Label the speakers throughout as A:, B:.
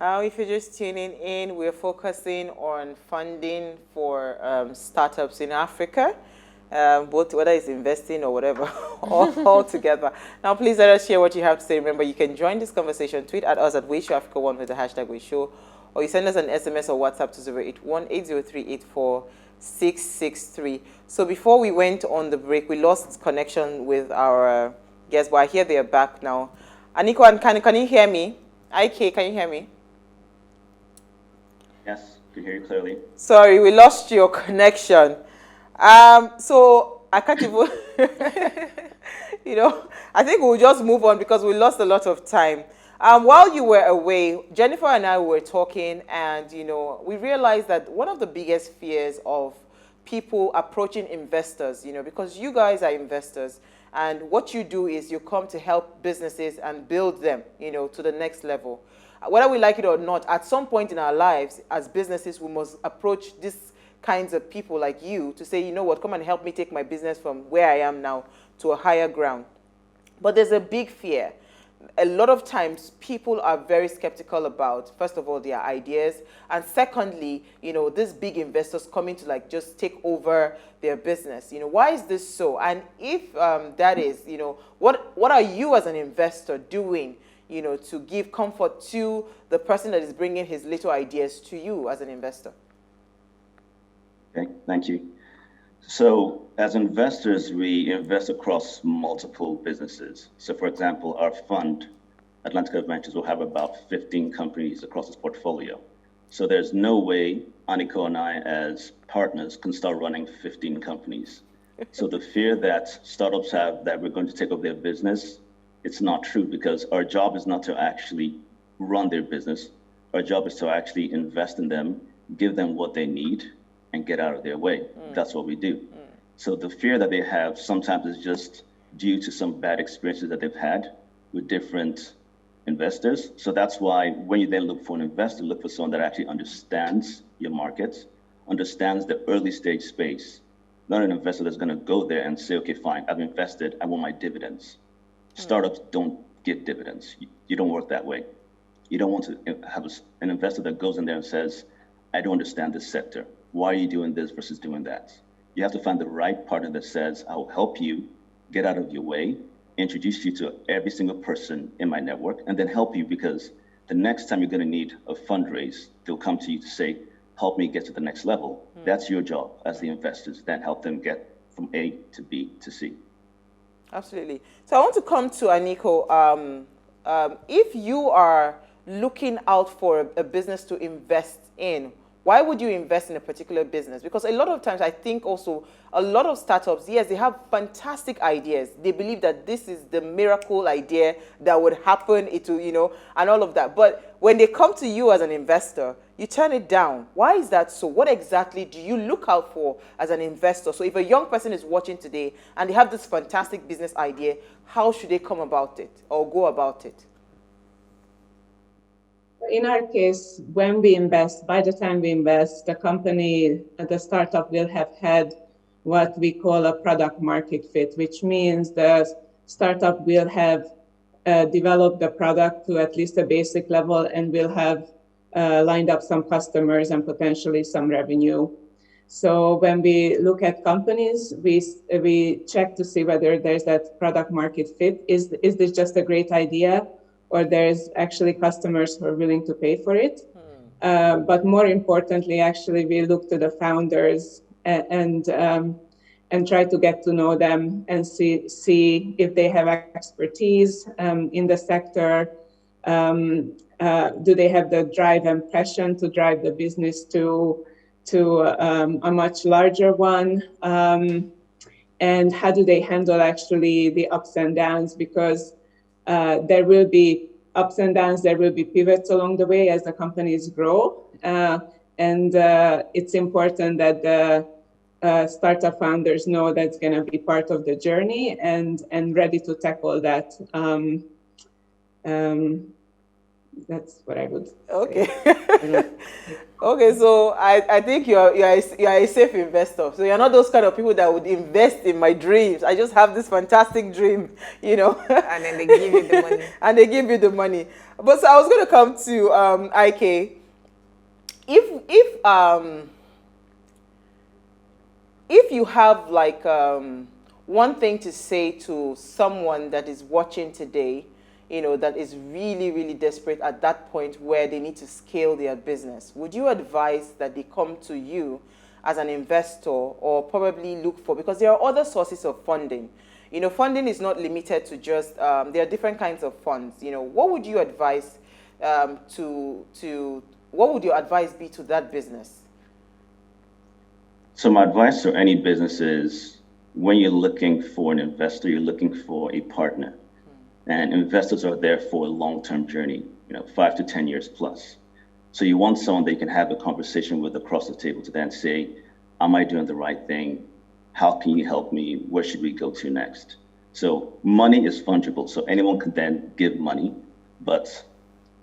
A: If you're just tuning in, we're focusing on funding for startups in Africa, both whether it's investing or whatever, all together. Now, please let us share what you have to say. Remember, you can join this conversation. Tweet at us at WeShowAfrica1 with the hashtag WeShow, or you send us an SMS or WhatsApp to 081-803-84663. So before we went on the break, we lost connection with our guests, but I hear they are back now. Aniko and Kanu, can you hear me? IK, can you hear me?
B: Yes, can hear you clearly.
A: Sorry, we lost your connection. So I can't even, I think we'll just move on because we lost a lot of time. While you were away, Jennifer and I were talking, and we realized that one of the biggest fears of people approaching investors, because you guys are investors, and what you do is you come to help businesses and build them, to the next level. Whether we like it or not, at some point in our lives as businesses, we must approach these kinds of people like you to say, you know what, come and help me take my business from where I am now to a higher ground. But there's a big fear. A lot of times people are very skeptical about, first of all, their ideas, and secondly, these big investors coming to just take over their business. Why is this so? And if that is, what are you as an investor doing, to give comfort to the person that is bringing his little ideas to you as an investor?
B: Okay, thank you. So as investors, we invest across multiple businesses. So for example, our fund, Atlantica Ventures, will have about 15 companies across its portfolio. So there's no way Aniko and I as partners can start running 15 companies. So the fear that startups have that we're going to take over their business, it's not true, because our job is not to actually run their business. Our job is to actually invest in them, give them what they need, and get out of their way. That's what we do. So the fear that they have sometimes is just due to some bad experiences that they've had with different investors. So that's why when you then look for an investor, look for someone that actually understands your market, understands the early stage space, not an investor that's gonna go there and say, okay, fine, I've invested, I want my dividends. Startups don't get dividends. You don't work that way. You don't want to have an investor that goes in there and says, I don't understand this sector. Why are you doing this versus doing that? You have to find the right partner that says, I will help you get out of your way, introduce you to every single person in my network, and then help you, because the next time you're going to need a fundraise, they'll come to you to say, help me get to the next level. That's your job as the investors, then help them get from A to B to C.
A: Absolutely. So I want to come to Aniko. If you are looking out for a business to invest in, why would you invest in a particular business? Because a lot of times I think also a lot of startups, yes, they have fantastic ideas. They believe that this is the miracle idea that would happen, and all of that. But when they come to you as an investor, you turn it down. Why is that so? What exactly do you look out for as an investor? So if a young person is watching today and they have this fantastic business idea, how should they come about it or go about it?
C: In our case, when we invest, by the time we invest, the startup will have had what we call a product market fit, which means the startup will have developed the product to at least a basic level and will have lined up some customers and potentially some revenue. So when we look at companies, we check to see whether there's that product market fit. Is this just a great idea, or there's actually customers who are willing to pay for it? But more importantly, actually, we look to the founders and try to get to know them and see if they have expertise in the sector. Do they have the drive and passion to drive the business to a much larger one? And how do they handle actually the ups and downs? Because there will be ups and downs, there will be pivots along the way as the companies grow. And it's important that the startup founders know that's going to be part of the journey and ready to tackle that. That's what I would
A: Okay.
C: say.
A: Okay, so I think you're a safe investor. So you're not those kind of people that would invest in my dreams. I just have this fantastic dream, you know.
D: And then they give you the money.
A: And they give you the money. But so I was going to come to IK. If you have like one thing to say to someone that is watching today, you know, that is really, really desperate at that point where they need to scale their business, would you advise that they come to you as an investor or probably look for, because there are other sources of funding. You know, funding is not limited to just, there are different kinds of funds. You know, what would you advise what would your advice be to that business?
B: So my advice to any business is when you're looking for an investor, you're looking for a partner. And investors are there for a long-term journey, you know, 5 to 10 years plus. So you want someone that you can have a conversation with across the table to then say, am I doing the right thing? How can you help me? Where should we go to next? So money is fungible. So anyone can then give money. But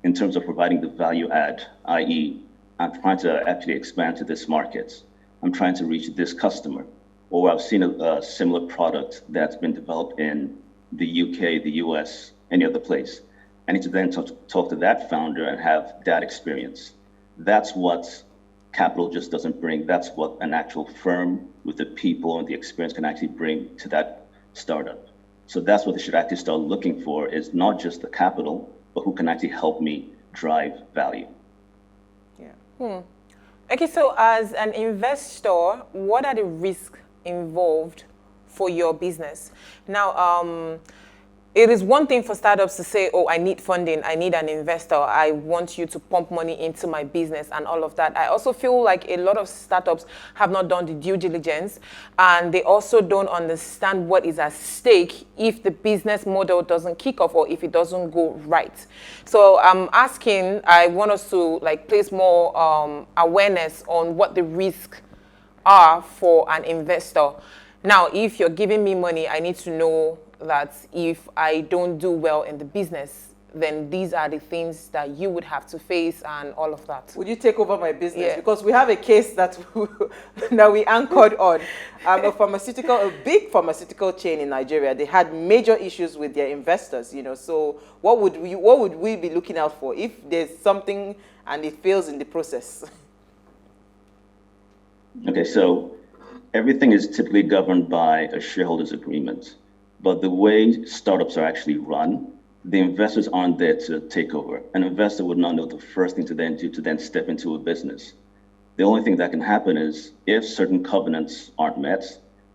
B: in terms of providing the value add, i.e., I'm trying to actually expand to this market. I'm trying to reach this customer. Or I've seen a similar product that's been developed in the UK, the US, any other place. I need to then talk to that founder and have that experience. That's what capital just doesn't bring. That's what an actual firm with the people and the experience can actually bring to that startup. So that's what they should actually start looking for, is not just the capital, but who can actually help me drive value.
A: Yeah.
D: Okay, so as an investor, what are the risks involved for your business? Now, it is one thing for startups to say, oh, I need funding, I need an investor, I want you to pump money into my business and all of that. I also feel like a lot of startups have not done the due diligence, and they also don't understand what is at stake if the business model doesn't kick off or if it doesn't go right. So I'm asking, I want us to like place more awareness on what the risks are for an investor. Now, if you're giving me money, I need to know that if I don't do well in the business, then these are the things that you would have to face and all of that.
A: Would you take over my business?
D: Yeah.
A: Because we have a case that that we anchored on. A big pharmaceutical chain in Nigeria, they had major issues with their investors, you know. So what would we be looking out for if there's something and it fails in the process?
B: Okay, so everything is typically governed by a shareholders agreement. But the way startups are actually run, the investors aren't there to take over. An investor would not know the first thing to then do to then step into a business. The only thing that can happen is if certain covenants aren't met,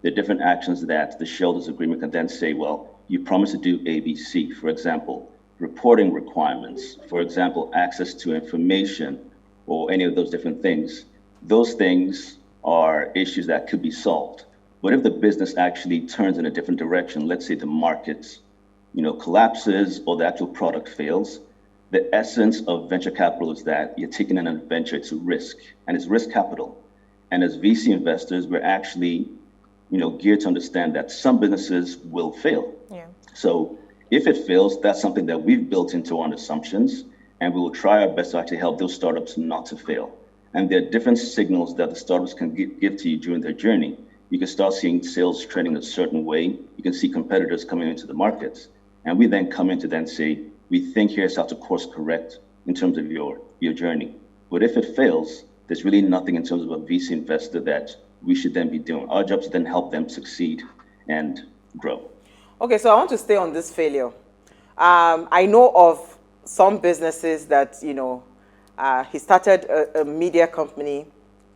B: there are different actions that the shareholders agreement can then say, well, you promised to do A, B, C. For example, reporting requirements, for example, access to information or any of those different things. Those things are issues that could be solved. But if the business actually turns in a different direction, let's say the market, collapses or the actual product fails, the essence of venture capital is that you're taking an adventure to risk, and it's risk capital. And as VC investors, we're actually, geared to understand that some businesses will fail.
D: Yeah.
B: So if it fails, that's something that we've built into our assumptions, and we will try our best to actually help those startups not to fail. And there are different signals that the startups can give to you during their journey. You can start seeing sales trending a certain way. You can see competitors coming into the markets. And we then come in to then say, we think here's how to course correct in terms of your journey. But if it fails, there's really nothing in terms of a VC investor that we should then be doing. Our job is to then help them succeed and grow.
A: Okay, so I want to stay on this failure. I know of some businesses that, he started a media company,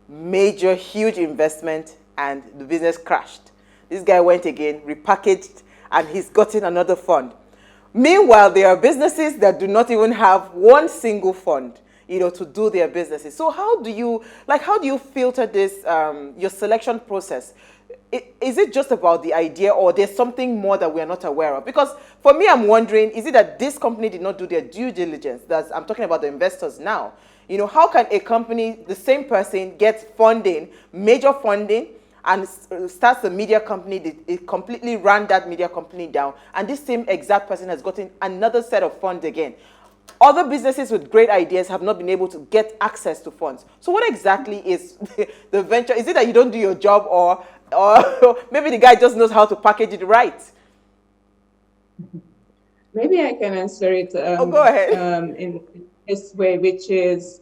A: major, huge investment, and the business crashed. This guy went again, repackaged, and he's gotten another fund. Meanwhile, there are businesses that do not even have one single fund, to do their businesses. So how do you filter this, your selection process? Is it just about the idea, or there's something more that we're not aware of? Because for me, I'm wondering, is it that this company did not do their due diligence? I'm talking about the investors now. How can a company, the same person, get funding, major funding, and starts a media company, it completely ran that media company down, and this same exact person has gotten another set of funds again? other businesses with great ideas have not been able to get access to funds. So what exactly is the venture? Is it that you don't do your job, or maybe the guy just knows how to package it right?
C: Maybe I can answer it
A: Go ahead.
C: in this way, which is,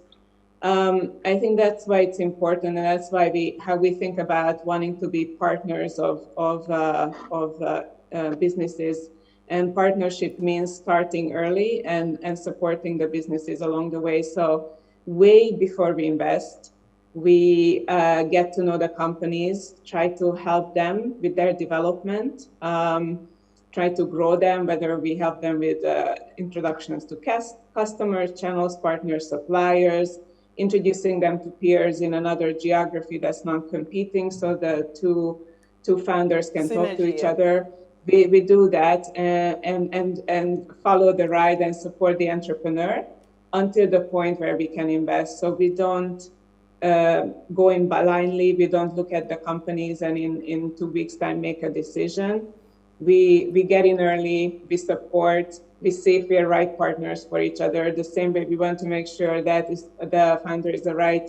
C: I think that's why it's important, and that's why how we think about wanting to be partners of businesses. And partnership means starting early and supporting the businesses along the way. So way before we invest, we get to know the companies, try to help them with their development, try to grow them, whether we help them with introductions to customers, channels, partners, suppliers, introducing them to peers in another geography that's not competing, so the two founders can talk to each other. We do that and follow the ride and support the entrepreneur until the point where we can invest. So we don't go in blindly. We don't look at the companies and in 2 weeks' time make a decision. We get in early, we support, we see if we are right partners for each other. The same way we want to make sure that the founder is the right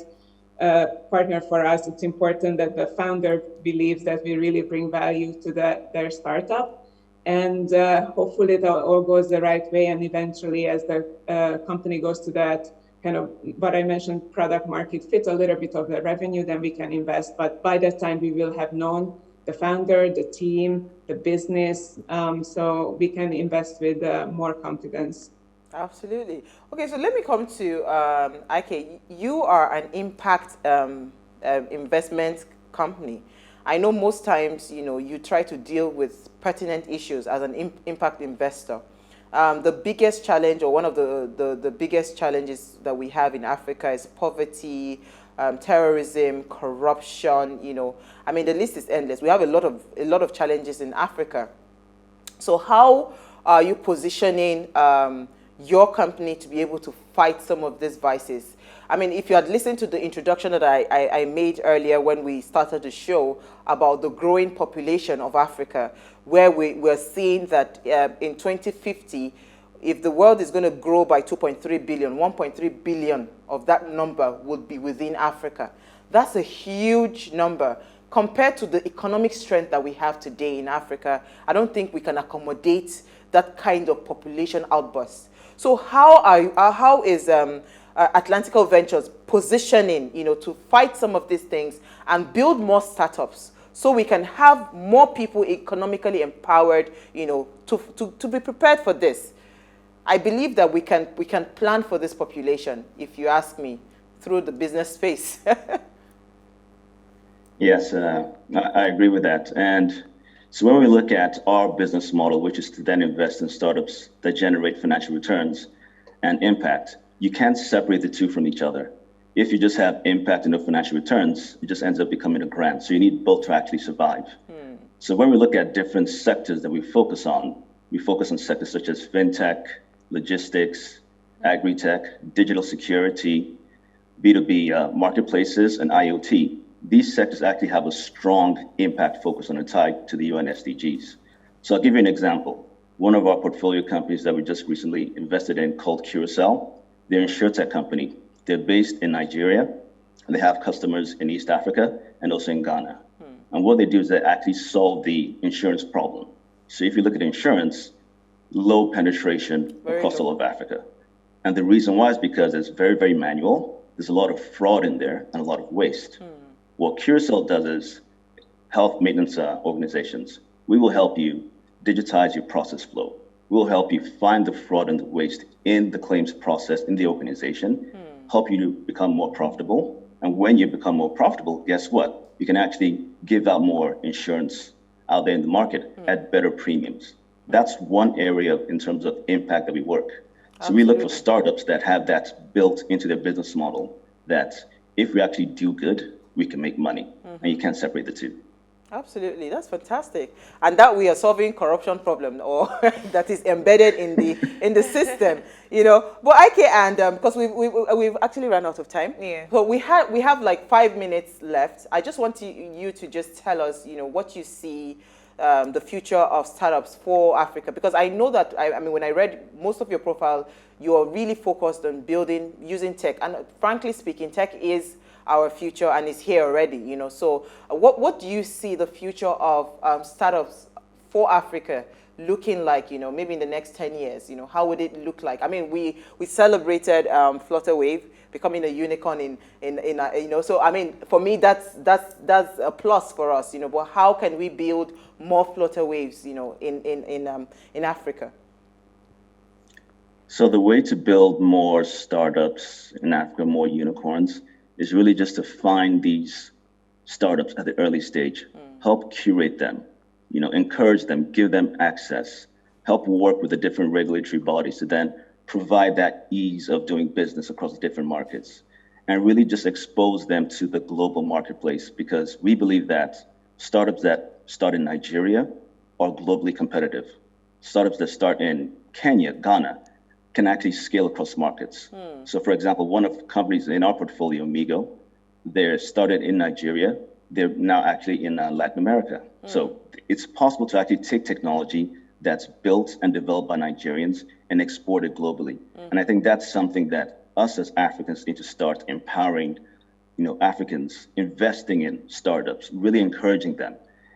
C: partner for us. It's important that the founder believes that we really bring value to their startup. And hopefully it all goes the right way. And eventually, as the company goes to that kind of what I mentioned, product market fit, a little bit of the revenue, then we can invest. But by that time, we will have known the founder, the team, the business, so we can invest with more confidence.
A: Absolutely. Okay, so let me come to Ike. You are an impact investment company. I know most times, you try to deal with pertinent issues as an impact investor. The biggest challenge, or one of the biggest challenges that we have in Africa, is poverty, terrorism, corruption. I mean, the list is endless. We have a lot of challenges in Africa. So how are you positioning your company to be able to fight some of these vices? I mean, if you had listened to the introduction that I made earlier when we started the show about the growing population of Africa, where we're seeing that in 2050, if the world is going to grow by 2.3 billion, 1.3 billion of that number would be within Africa. That's a huge number. Compared to the economic strength that we have today in Africa, I don't think we can accommodate that kind of population outburst. So how is Atlantica Ventures positioning, to fight some of these things and build more startups so we can have more people economically empowered, to be prepared for this? I believe that we can plan for this population, if you ask me, through the business space.
B: Yes, I agree with that. And so when we look at our business model, which is to then invest in startups that generate financial returns and impact, you can't separate the two from each other. If you just have impact and no financial returns, it just ends up becoming a grant. So you need both to actually survive. So when we look at different sectors that we focus on sectors such as fintech, logistics, agri-tech, digital security, B2B marketplaces, and IoT. These sectors actually have a strong impact focus on a tie to the UN SDGs. So I'll give you an example. One of our portfolio companies that we just recently invested in, called Curacell, they're an insurtech company. They're based in Nigeria, and they have customers in East Africa and also in Ghana. And what they do is they actually solve the insurance problem. So if you look at insurance, low penetration across all of Africa. And the reason why is because it's very, very manual. There's a lot of fraud in there and a lot of waste. What Curacell does is health maintenance organizations. We will help you digitize your process flow. We'll help you find the fraud and the waste in the claims process in the organization, help you to become more profitable. And when you become more profitable, guess what? You can actually give out more insurance out there in the market at better premiums. That's one area in terms of impact that we work. So we look for startups that have that built into their business model, that if we actually do good, we can make money, and you can't separate the two.
A: Absolutely, that's fantastic, and that we are solving corruption problem, or that is embedded in the system, But I can, and because we've actually run out of time.
D: Yeah.
A: So we have like 5 minutes left. I just want you to just tell us, what you see the future of startups for Africa? Because I know that, I mean, when I read most of your profile, you're really focused on building, using tech. And frankly speaking, tech is our future and is here already, you know. So what do you see the future of startups for Africa looking like, you know, maybe in the next 10 years? You know, how would it look like? I mean, we celebrated PlusTvAfrica becoming a unicorn in you know, so I mean, for me, that's a plus for us, you know. But how can we build more PlusTvAfricas, you know, in Africa?
B: So the way to build more startups in Africa, more unicorns, is really just to find these startups at the early stage, help curate them, you know, encourage them, give them access, help work with the different regulatory bodies to then provide that ease of doing business across the different markets, and really just expose them to the global marketplace, because we believe that startups that start in Nigeria are globally competitive. Startups that start in Kenya, Ghana, can actually scale across markets. So for example, one of the companies in our portfolio, Migo, they're started in Nigeria. They're now actually in Latin America. So it's possible to actually take technology that's built and developed by Nigerians and export it globally. And I think that's something that us as Africans need to start empowering, you know, Africans, investing in startups, really encouraging them,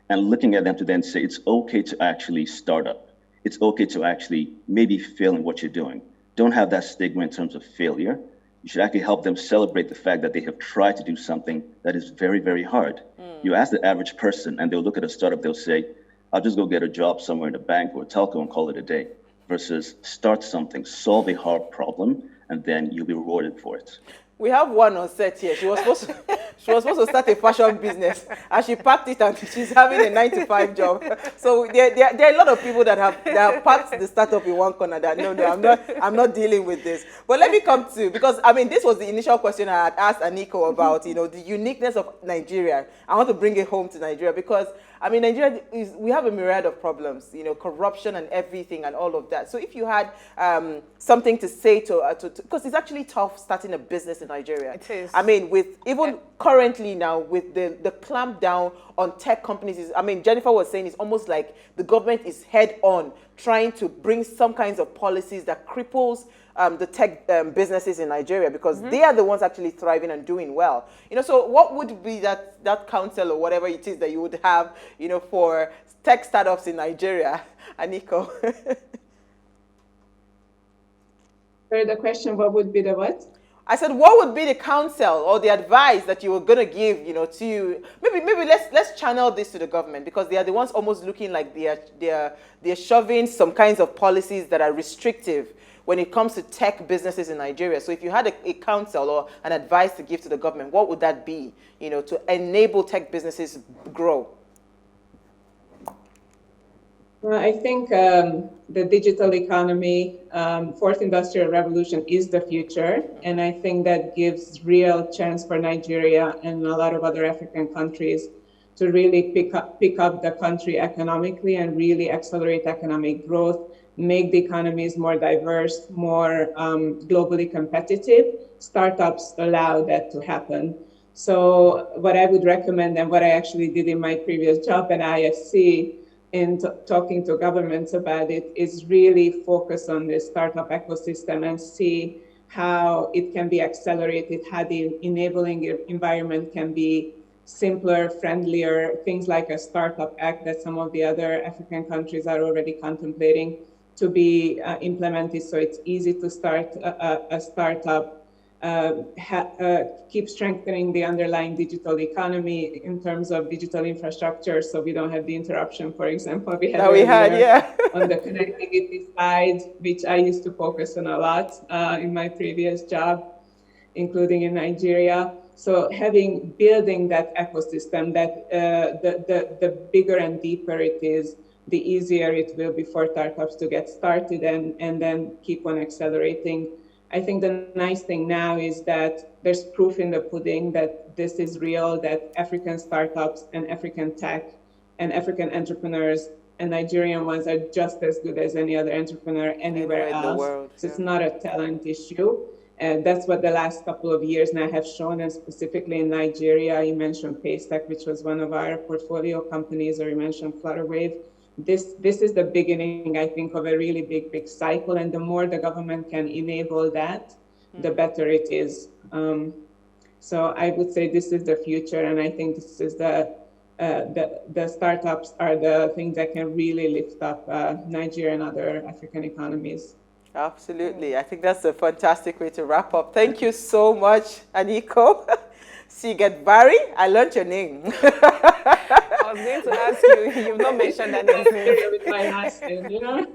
B: and looking at them to then say, it's okay to actually start up. It's okay to actually maybe fail in what you're doing. Don't have that stigma in terms of failure. You should actually help them celebrate the fact that they have tried to do something that is very, very hard. You ask the average person and they'll look at a startup, they'll say, I'll just go get a job somewhere in a bank or a telco and call it a day, versus start something, solve a hard problem, and then you'll be rewarded for it.
A: We have one on set here. She was supposed to start a fashion business, and she packed it, and she's having a 9-to-5 job. So there are a lot of people that have packed the startup in one corner. That no, I'm not dealing with this. But let me come to, because I mean, this was the initial question I had asked Aniko about, you know, the uniqueness of Nigeria. I want to bring it home to Nigeria because, I mean, Nigeria we have a myriad of problems, you know, corruption and everything and all of that. So if you had something to say to because it's actually tough starting a business in Nigeria.
D: It is.
A: I mean, with even currently now with the clamp down on tech companies, I mean, Jennifer was saying it's almost like the government is head on trying to bring some kinds of policies that cripples the tech businesses in Nigeria, because they are the ones actually thriving and doing well. You know, so what would be that counsel or whatever it is that you would have, you know, for tech startups in Nigeria, Aniko?
C: Sorry, the question, what would be the what?
A: I said, what would be the counsel or the advice that you were gonna give, you know, to maybe let's channel this to the government, because they are the ones almost looking like they're shoving some kinds of policies that are restrictive when it comes to tech businesses in Nigeria. So if you had a counsel or an advice to give to the government, what would that be, you know, to enable tech businesses grow?
C: Well, I think the digital economy, fourth industrial revolution is the future. And I think that gives real chance for Nigeria and a lot of other African countries to really pick up the country economically and really accelerate economic growth, make the economies more diverse, more globally competitive. Startups allow that to happen. So what I would recommend, and what I actually did in my previous job at IFC, in talking to governments about it, is really focus on the startup ecosystem and see how it can be accelerated, how the enabling environment can be simpler, friendlier, things like a startup act that some of the other African countries are already contemplating to be implemented, so it's easy to start a startup. Keep strengthening the underlying digital economy in terms of digital infrastructure, so we don't have the interruption, for example, we had on the connectivity side, which I used to focus on a lot in my previous job, including in Nigeria. So building that ecosystem, that the bigger and deeper it is, the easier it will be for startups to get started and then keep on accelerating. I think the nice thing now is that there's proof in the pudding that this is real, that African startups and African tech and African entrepreneurs and Nigerian ones are just as good as any other entrepreneur anywhere else.
A: In the world,
C: So it's not a talent issue. And that's what the last couple of years now have shown, and specifically in Nigeria, you mentioned Paystack, which was one of our portfolio companies, or you mentioned Flutterwave. This is the beginning, I think, of a really big cycle, and the more the government can enable that, the better it is. So I would say this is the future, and I think this is the startups are the things that can really lift up Nigeria and other African economies.
A: Absolutely. I think that's a fantastic way to wrap up. Thank you so much, Aniko. Szigetvari, I learned your name.
D: I was going to ask you, you've not mentioned that name.
C: With my last name, you know?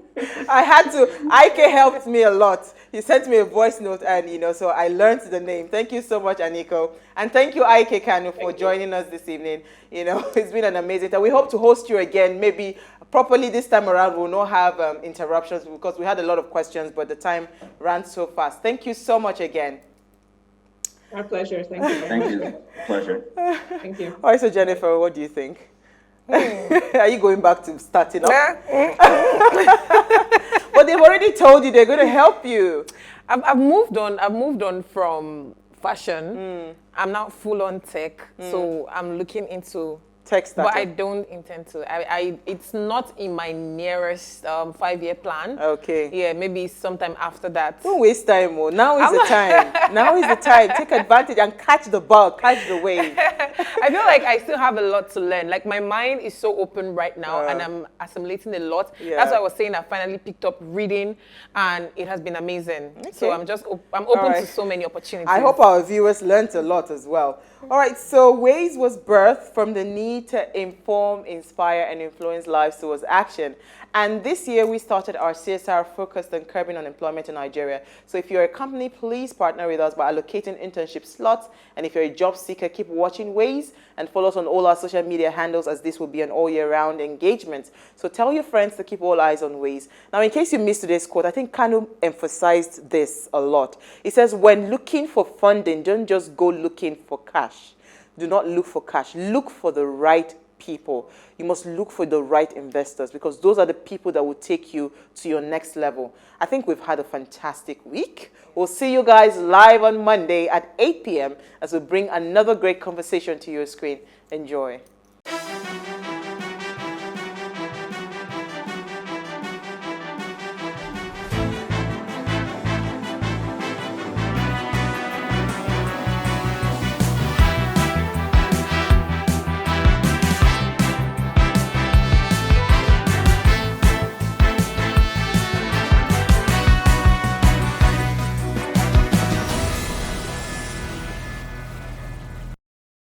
A: I had to. Ike helped me a lot. He sent me a voice note, and so I learned the name. Thank you so much, Aniko, and thank you, Ike Kanu, for joining us this evening. It's been an amazing time. We hope to host you again, maybe properly this time around. We'll not have interruptions because we had a lot of questions, but the time ran so fast. Thank you so much again.
C: Our pleasure. Thank you.
B: Thank you. Pleasure.
C: Thank you.
A: All right, so Jennifer, what do you think? Are you going back to starting up? But they've already told you they're going to help you.
D: I've moved on. I've moved on from fashion. I'm now full on tech. So I'm looking into
A: tech startup.
D: But I don't intend to. It's not in my nearest 5-year plan.
A: Okay.
D: Yeah, maybe sometime after that.
A: Don't waste time, oh. Now is the time. Now is the time. Take advantage and catch the bug, catch the wave.
D: I feel like I still have a lot to learn. Like my mind is so open right now and I'm assimilating a lot.
A: Yeah.
D: That's why I was saying I finally picked up reading and it has been amazing.
A: Okay.
D: So I'm open to so many opportunities.
A: I hope our viewers learned a lot as well. All right, so Ways was birthed from the need to inform, inspire, and influence lives towards action. And this year, we started our CSR focused on curbing unemployment in Nigeria. So if you're a company, please partner with us by allocating internship slots. And if you're a job seeker, keep watching Ways and follow us on all our social media handles, as this will be an all-year-round engagement. So tell your friends to keep all eyes on Ways. Now, in case you missed today's quote, I think Kanu emphasized this a lot. He says, when looking for funding, don't just go looking for cash. Do not look for cash. Look for the right people. You must look for the right investors, because those are the people that will take you to your next level. I think we've had a fantastic week. We'll see you guys live on Monday at 8 p.m. as we bring another great conversation to your screen. Enjoy.